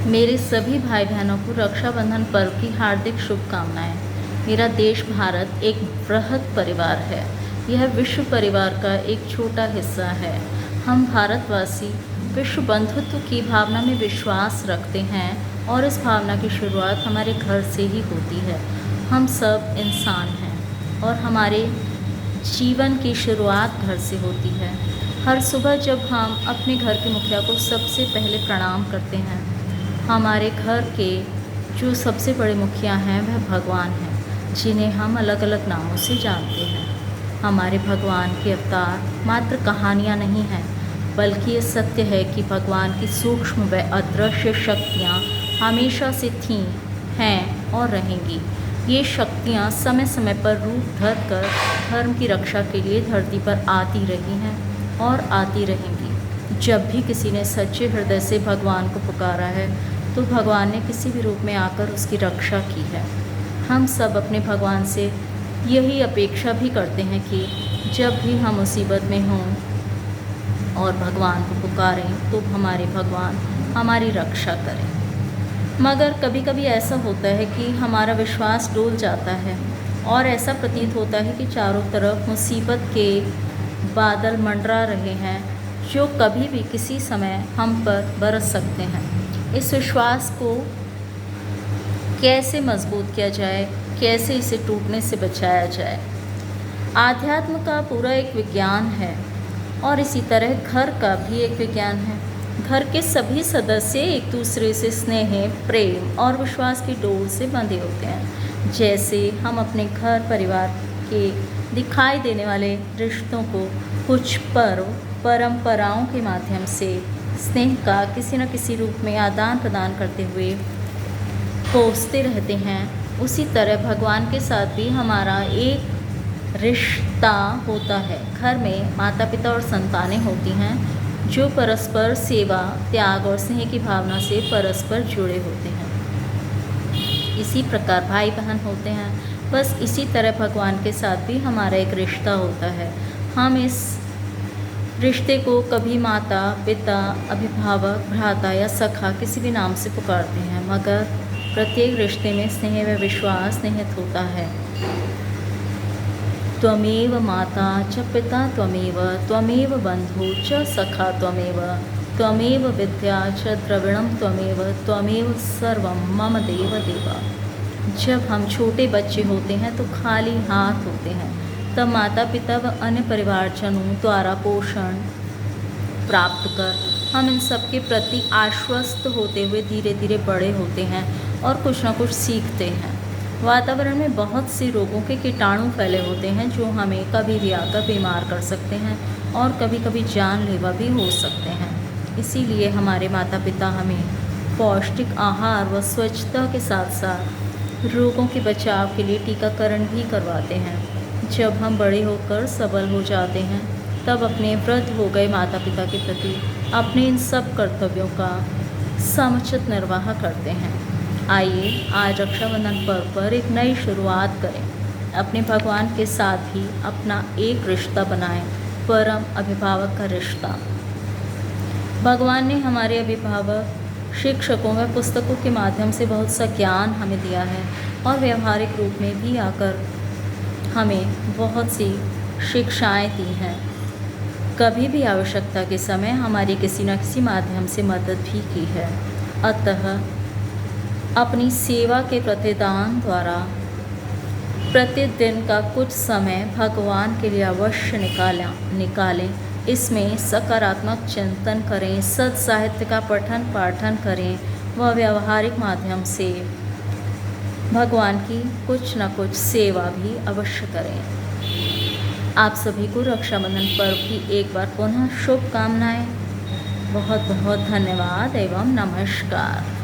मेरे सभी भाई बहनों को रक्षाबंधन पर्व की हार्दिक शुभकामनाएं। मेरा देश भारत एक बृहद परिवार है। यह विश्व परिवार का एक छोटा हिस्सा है। हम भारतवासी विश्व बंधुत्व की भावना में विश्वास रखते हैं और इस भावना की शुरुआत हमारे घर से ही होती है। हम सब इंसान हैं और हमारे जीवन की शुरुआत घर से होती है। हर सुबह जब हम अपने घर के मुखिया को सबसे पहले प्रणाम करते हैं, हमारे घर के जो सबसे बड़े मुखिया हैं वह भगवान हैं, जिन्हें हम अलग अलग नामों से जानते हैं। हमारे भगवान के अवतार मात्र कहानियाँ नहीं हैं, बल्कि ये सत्य है कि भगवान की सूक्ष्म व अदृश्य शक्तियाँ हमेशा से थीं, हैं और रहेंगी। ये शक्तियाँ समय समय पर रूप धर कर धर्म की रक्षा के लिए धरती पर आती रही हैं और आती रहेंगी। जब भी किसी ने सच्चे हृदय से भगवान को पुकारा है, तो भगवान ने किसी भी रूप में आकर उसकी रक्षा की है। हम सब अपने भगवान से यही अपेक्षा भी करते हैं कि जब भी हम मुसीबत में हों और भगवान को पुकारें, तो हमारे भगवान हमारी रक्षा करें। मगर कभी कभी ऐसा होता है कि हमारा विश्वास डोल जाता है और ऐसा प्रतीत होता है कि चारों तरफ मुसीबत के बादल मंडरा रहे हैं, जो कभी भी किसी समय हम पर बरस सकते हैं। इस विश्वास को कैसे मजबूत किया जाए, कैसे इसे टूटने से बचाया जाए? आध्यात्म का पूरा एक विज्ञान है और इसी तरह घर का भी एक विज्ञान है। घर के सभी सदस्य एक दूसरे से स्नेह, प्रेम और विश्वास की डोर से बंधे होते हैं। जैसे हम अपने घर परिवार के दिखाई देने वाले रिश्तों को कुछ पर्व परंपराओं के माध्यम से स्नेह का किसी न किसी रूप में आदान प्रदान करते हुए पोसते रहते हैं, उसी तरह भगवान के साथ भी हमारा एक रिश्ता होता है। घर में माता पिता और संतानें होती हैं, जो परस्पर सेवा, त्याग और स्नेह की भावना से परस्पर जुड़े होते हैं। इसी प्रकार भाई बहन होते हैं। बस इसी तरह भगवान के साथ भी हमारा एक रिश्ता होता है। हम इस रिश्ते को कभी माता, पिता, अभिभावक, भ्राता या सखा किसी भी नाम से पुकारते हैं, मगर प्रत्येक रिश्ते में स्नेह व विश्वास निहित होता है। त्वमेव माता च पिता त्वमेव, त्वमेव बंधु च सखा त्वमेव, त्वमेव विद्या च द्रविणम त्वमेव, त्वमेव सर्वम मम देव देवा। जब हम छोटे बच्चे होते हैं तो खाली हाथ होते हैं, तब माता पिता व अन्य परिवारजनों द्वारा पोषण प्राप्त कर हम इन सब के प्रति आश्वस्त होते हुए धीरे धीरे बड़े होते हैं और कुछ न कुछ सीखते हैं। वातावरण में बहुत से रोगों के कीटाणु फैले होते हैं, जो हमें कभी भी आकर बीमार कर सकते हैं और कभी कभी जानलेवा भी हो सकते हैं। इसीलिए हमारे माता पिता हमें पौष्टिक आहार व स्वच्छता के साथ साथ रोगों के बचाव के लिए टीकाकरण भी करवाते हैं। जब हम बड़े होकर सबल हो जाते हैं, तब अपने वृद्ध हो गए माता पिता के प्रति अपने इन सब कर्तव्यों का समुचित निर्वाह करते हैं। आइए आज रक्षाबंधन पर्व पर एक नई शुरुआत करें। अपने भगवान के साथ ही अपना एक रिश्ता बनाएं, परम अभिभावक का रिश्ता। भगवान ने हमारे अभिभावक, शिक्षकों व पुस्तकों के माध्यम से बहुत सा ज्ञान हमें दिया है और व्यवहारिक रूप में भी आकर हमें बहुत सी शिक्षाएं दी हैं। कभी भी आवश्यकता के समय हमारी किसी न किसी माध्यम से मदद भी की है। अतः अपनी सेवा के प्रतिदान द्वारा प्रतिदिन का कुछ समय भगवान के लिए अवश्य निकालें। इसमें सकारात्मक चिंतन करें, सत् साहित्य का पठन पाठन करें व व्यवहारिक माध्यम से भगवान की कुछ न कुछ सेवा भी अवश्य करें। आप सभी को रक्षाबंधन पर्व की एक बार पुनः शुभकामनाएं। बहुत बहुत धन्यवाद एवं नमस्कार।